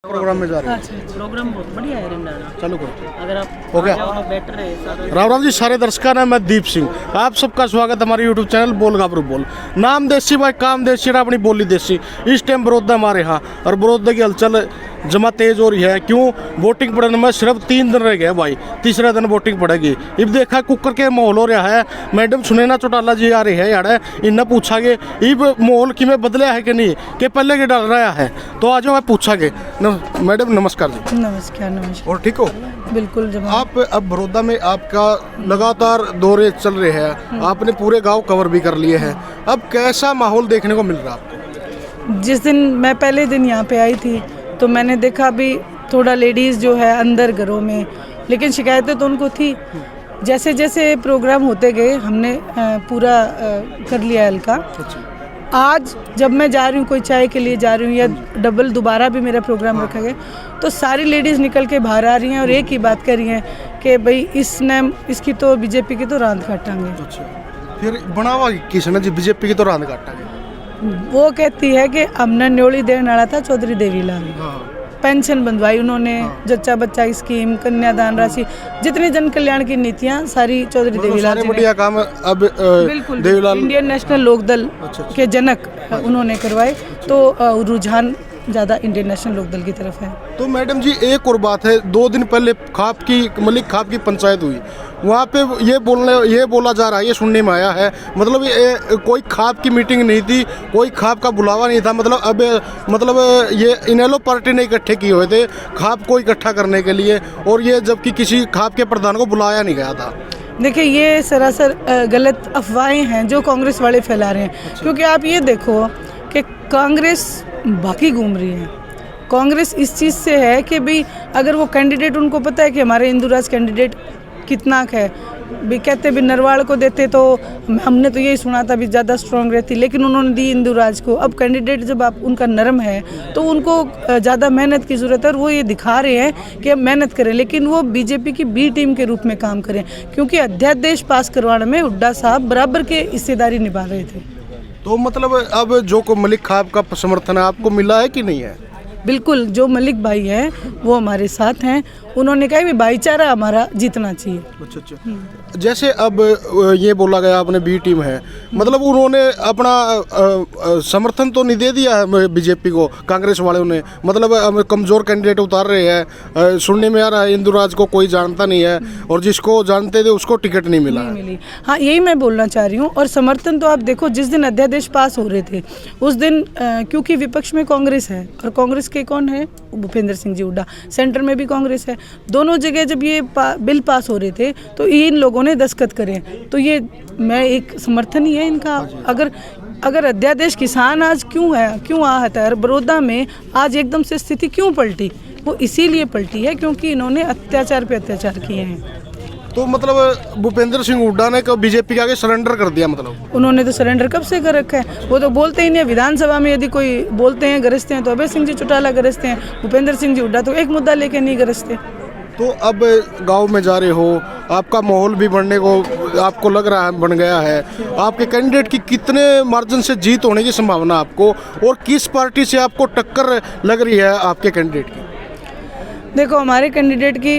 Programme में जा रहे हैं। अच्छा, प्रोग्राम बहुत बढ़िया है रिमडाना। चालू करो। अगर आप हो गया? आ जाओ तो बेटर है सारा। राम राम जी सारे दर्शकों ने, मैं दीप सिंह, आप सबका स्वागत हमारे यूट्यूब चैनल बोल गाबरू बोल। नाम देसी भाई काम देसी, अपनी बोली देसी। इस टाइम बड़ौदा हमारे यहाँ, और बड़ौदा की हलचल जमा तेज हो रही है। क्यों? वोटिंग पड़ने में सिर्फ 3 दिन रह गए भाई, तीसरे दिन वोटिंग पड़ेगी। अब देखा कुकर के माहौल हो रहा है। मैडम सुनैना चौटाला जी आ रही है यार, इन्हें पूछा गे इब माहौल कि में बदला है कि नहीं, कि पहले के डाल रहा है। तो आज मैं पूछा गे मैडम नमस्कार जी। नमस्कार नमस्कार। और ठीक हो? बिल्कुल जनाब। आप अब बड़ौदा में आपका लगातार दौरे चल रहे हैं, आपने पूरे गांव कवर भी कर लिए हैं। अब कैसा माहौल देखने को मिल रहा है आपको? जिस दिन मैं पहले दिन यहाँ पे आई थी तो मैंने देखा अभी थोड़ा लेडीज़ जो है अंदर घरों में, लेकिन शिकायतें तो उनको थी। जैसे जैसे प्रोग्राम होते गए हमने पूरा कर लिया हल्का। आज जब मैं जा रही हूँ, कोई चाय के लिए जा रही हूँ या डबल दोबारा भी मेरा प्रोग्राम रखा गया, तो सारी लेडीज़ निकल के बाहर आ रही हैं और एक ही बात कर रही हैं कि भाई इसकी तो बीजेपी की तो रांद काटांगे। फिर बनावा किसने जी बीजेपी की तो रांद काटा? वो कहती है कि हमने न्योली देने वाला था चौधरी देवीलाल, पेंशन बंधवाई उन्होंने, जच्चा बच्चा स्कीम, कन्यादान राशि, जितनी जन कल्याण की नीतियां सारी चौधरी देवीलाल जी बढ़िया काम अब बिल्कुल देवीलाल इंडियन नेशनल लोकदल के जनक उन्होंने करवाए। तो रुझान ज़्यादा इंडियन नेशनल लोकदल की तरफ है। तो मैडम जी एक और बात है, 2 दिन पहले खाप की मलिक खाप की पंचायत हुई, वहाँ पे ये बोला जा रहा है, ये सुनने में आया है, मतलब ये कोई खाप की मीटिंग नहीं थी, कोई खाप का बुलावा नहीं था। मतलब ये इनेलो पार्टी ने इकट्ठे किए हुए थे खाप को इकट्ठा करने के लिए, और ये जबकि किसी खाप के प्रधान को बुलाया नहीं गया था। देखिए ये सरासर गलत अफवाहें हैं जो कांग्रेस वाले फैला रहे हैं। क्योंकि आप ये देखो कि कांग्रेस बाकी घूम रही है। कांग्रेस इस चीज़ से है कि भाई अगर वो कैंडिडेट, उनको पता है कि हमारे इंदुराज कैंडिडेट कितना है, भी कहते भी नरवाड़ को देते तो हमने तो यही सुना था भी ज़्यादा स्ट्रांग रहती, लेकिन उन्होंने दी इंदुराज को। अब कैंडिडेट जब आप उनका नरम है तो उनको ज़्यादा मेहनत की ज़रूरत है, और वो ये दिखा रहे हैं कि अब मेहनत करें, लेकिन वो बीजेपी की बी टीम के रूप में काम करें। क्योंकि अध्यादेश पास करवाने में हुड्डा साहब बराबर के हिस्सेदारी निभा रहे थे। तो मतलब अब जो को मलिक खाप का समर्थन है आपको मिला है कि नहीं है? बिल्कुल, जो मलिक भाई हैं वो हमारे साथ हैं। उन्होंने कहा भी भाईचारा हमारा जीतना चाहिए। अच्छा। जैसे अब ये बोला गया आपने बी टीम है, मतलब उन्होंने अपना समर्थन तो नहीं दे दिया है बीजेपी को, कांग्रेस वालों ने, मतलब कमज़ोर कैंडिडेट उतार रहे हैं। सुनने में आ रहा है इंदुराज को कोई जानता नहीं है, और जिसको जानते थे उसको टिकट नहीं मिला है। हाँ, यही मैं बोलना चाह रही हूँ। और समर्थन तो आप देखो, जिस दिन अध्यादेश पास हो रहे थे उस दिन क्योंकि विपक्ष में कांग्रेस है, और कांग्रेस के कौन है? भूपेंद्र सिंह जी हुड्डा। सेंटर में भी कांग्रेस है। दोनों जगह जब ये बिल पास हो रहे थे तो इन लोगों ने दस्तखत करे, तो ये मैं एक समर्थन ही है इनका। अगर अध्यादेश किसान आज क्यों आता है बड़ौदा में, आज एकदम से स्थिति क्यों पलटी? वो इसीलिए पलटी है क्योंकि इन्होंने अत्याचार पे अत्याचार किए हैं। तो मतलब भूपेंद्र सिंह हुड्डा ने कब बीजेपी के आगे सरेंडर कर दिया? मतलब उन्होंने तो सरेंडर कब से कर रखा है, वो तो बोलते ही नहीं। विधानसभा में यदि कोई बोलते हैं, गरजते हैं, तो अभय सिंह जी चौटाला गरजते हैं, भूपेंद्र सिंह जी हुड्डा तो एक मुद्दा लेके नहीं गरजते। तो अब गांव में जा रहे हो, आपका माहौल भी बनने को आपको लग रहा है बन गया है। आपके कैंडिडेट की कितने मार्जिन से जीत होने की संभावना आपको, और किस पार्टी से आपको टक्कर लग रही है आपके कैंडिडेट की? देखो, हमारे कैंडिडेट की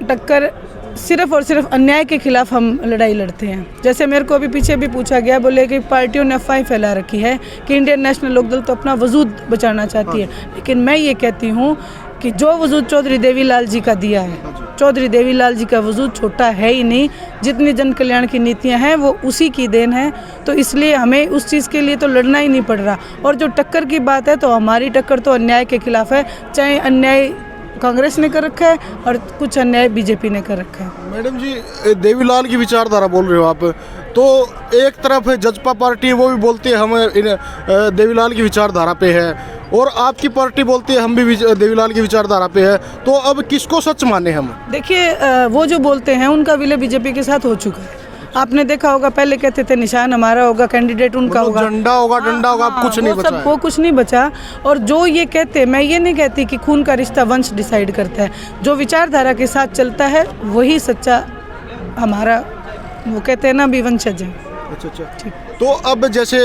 टक्कर सिर्फ और सिर्फ अन्याय के खिलाफ हम लड़ाई लड़ते हैं। जैसे मेरे को अभी पीछे भी पूछा गया, बोले कि पार्टियों ने अफवाह फैला रखी है कि इंडियन नेशनल लोकदल तो अपना वजूद बचाना चाहती है, लेकिन मैं ये कहती हूँ कि जो वजूद चौधरी देवीलाल जी का दिया है, चौधरी देवीलाल जी का वजूद छोटा है ही नहीं। जितनी जन कल्याण की नीतियां हैं वो उसी की देन है, तो इसलिए हमें उस चीज़ के लिए तो लड़ना ही नहीं पड़ रहा। और जो टक्कर की बात है, तो हमारी टक्कर तो अन्याय के खिलाफ है, चाहे अन्याय कांग्रेस ने कर रखा है और कुछ अन्याय बीजेपी ने कर रखा है। मैडम जी, देवीलाल की विचारधारा बोल रहे हो आप, तो एक तरफ जजपा पार्टी वो भी बोलती है हम देवीलाल की विचारधारा पे है, और आपकी पार्टी बोलती है हम भी देवीलाल की विचारधारा पे है। तो अब किसको सच माने हम? देखिए, वो जो बोलते हैं उनका विलय बीजेपी के साथ हो चुका है। आपने देखा होगा, पहले कहते थे निशान हमारा होगा, कैंडिडेट उनका होगा, झंडा होगा, डंडा होगा, कुछ नहीं बचा, वो कुछ नहीं बचा। और जो ये कहते, मैं ये नहीं कहती कि खून का रिश्ता वंश डिसाइड करता है, जो विचारधारा के साथ चलता है वही सच्चा हमारा, वो कहते हैं ना भी वंशज है। अच्छा, ठीक। तो अब जैसे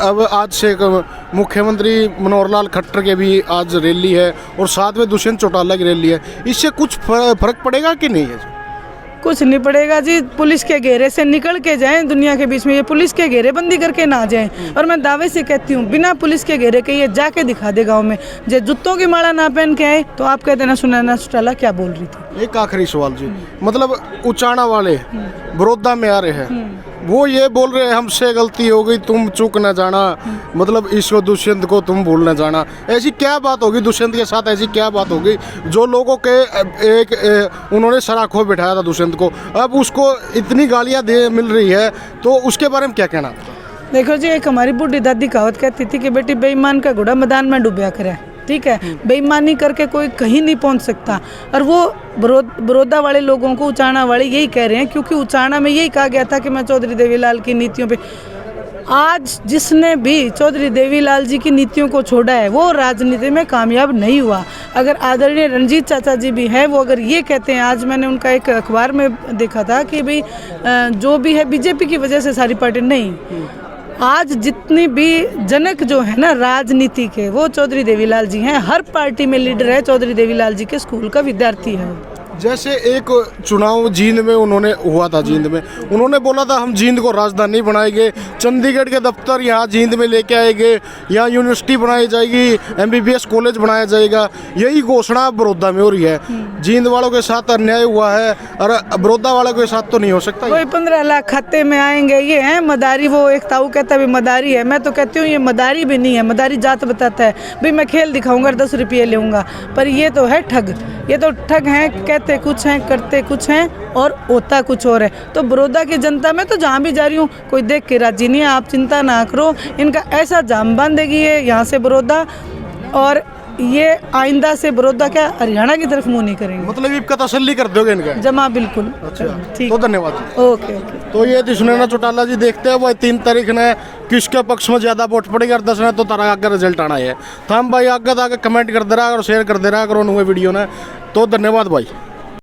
अब आज से मुख्यमंत्री मनोहर लाल खट्टर के भी आज रैली है और साथ में दुष्यंत चौटाला की रैली है, इससे कुछ फर्क पड़ेगा कि नहीं है? कुछ नहीं पड़ेगा जी, पुलिस के घेरे से निकल के जाएं दुनिया के बीच में, ये पुलिस के घेरे बंदी करके ना जाएं। और मैं दावे से कहती हूँ बिना पुलिस के घेरे के ये जाके दिखा दे गाँव में, जो जूतों की माला ना पहन के आए तो आप कहते ना सुनैना चौटाला क्या बोल रही थी। एक आखिरी सवाल जी, मतलब उचाना वाले बड़ौदा में आ रहे हैं, वो ये बोल रहे हैं हमसे गलती हो गई, तुम चूक न जाना, मतलब इसको दुष्यंत को तुम भूल न जाना। ऐसी क्या बात होगी दुष्यंत के साथ, ऐसी क्या बात होगी जो लोगों के उन्होंने सराखों बिठाया था दुष्यंत को, अब उसको इतनी गालियां दे मिल रही है, तो उसके बारे में क्या कहना आपका? देखो जी, एक हमारी बूढ़ी दादी कहावत कहती थी कि बेटी बेईमान का घोड़ा मैदान में डूबया करे, ठीक है। बेईमानी करके कोई कहीं नहीं पहुंच सकता। और वो बड़ौदा वाले लोगों को उचाना वाले यही कह रहे हैं, क्योंकि उचाना में यही कहा गया था कि मैं चौधरी देवीलाल की नीतियों पे, आज जिसने भी चौधरी देवीलाल जी की नीतियों को छोड़ा है वो राजनीति में कामयाब नहीं हुआ। अगर आदरणीय रंजीत चाचा जी भी हैं, वो अगर ये कहते हैं, आज मैंने उनका एक अखबार में देखा था कि भाई जो भी है बीजेपी की वजह से सारी पार्टी नहीं, आज जितनी भी जनक जो है ना राजनीति के, वो चौधरी देवीलाल जी हैं। हर पार्टी में लीडर है, चौधरी देवीलाल जी के स्कूल का विद्यार्थी है। जैसे एक चुनाव जींद में उन्होंने हुआ था, जींद में उन्होंने बोला था हम जींद को राजधानी बनाएंगे, चंडीगढ़ के दफ्तर यहाँ जींद में लेके आएंगे, यहाँ यूनिवर्सिटी बनाई जाएगी, MBBS कॉलेज बनाया जाएगा, यही घोषणा बड़ौदा में हो रही है। जींद वालों के साथ अन्याय हुआ है और बड़ौदा वालों के साथ तो नहीं हो सकता। कोई 15 लाख खाते में आएंगे, ये है मदारी। वो एक ताऊ कहता है मदारी है, मैं तो कहती हूँ ये मदारी भी नहीं है, मदारी जात बताता है। भाई मैं खेल दिखाऊंगा, 10 रुपये लूँगा, पर ये तो है ठग, ये तो ठग हैं, कहते कुछ हैं करते कुछ हैं और होता कुछ और है। तो बड़ौदा की जनता, मैं तो जहाँ भी जा रही हूँ कोई देख के राजी नहीं है, आप चिंता ना करो, इनका ऐसा जाम बांधेगी है यहाँ से बड़ौदा, और ये आइंदा से बड़ौदा क्या हरियाणा की तरफ मुंह नहीं करेंगे। मतलब इनका तसल्ली कर दोगे इनका? जमा बिल्कुल। अच्छा, ठीक, तो धन्यवाद। Okay okay. तो ये थी सुनैना चौटाला जी। देखते हैं भाई 3 तारीख ने किसके पक्ष में ज्यादा वोट पड़ेगा और 10 ने तो तारा आगे रिजल्ट आना है। तो हम भाई आगे कमेंट कर दे रहा और शेयर कर दे रहा करो वीडियो ने। तो धन्यवाद भाई।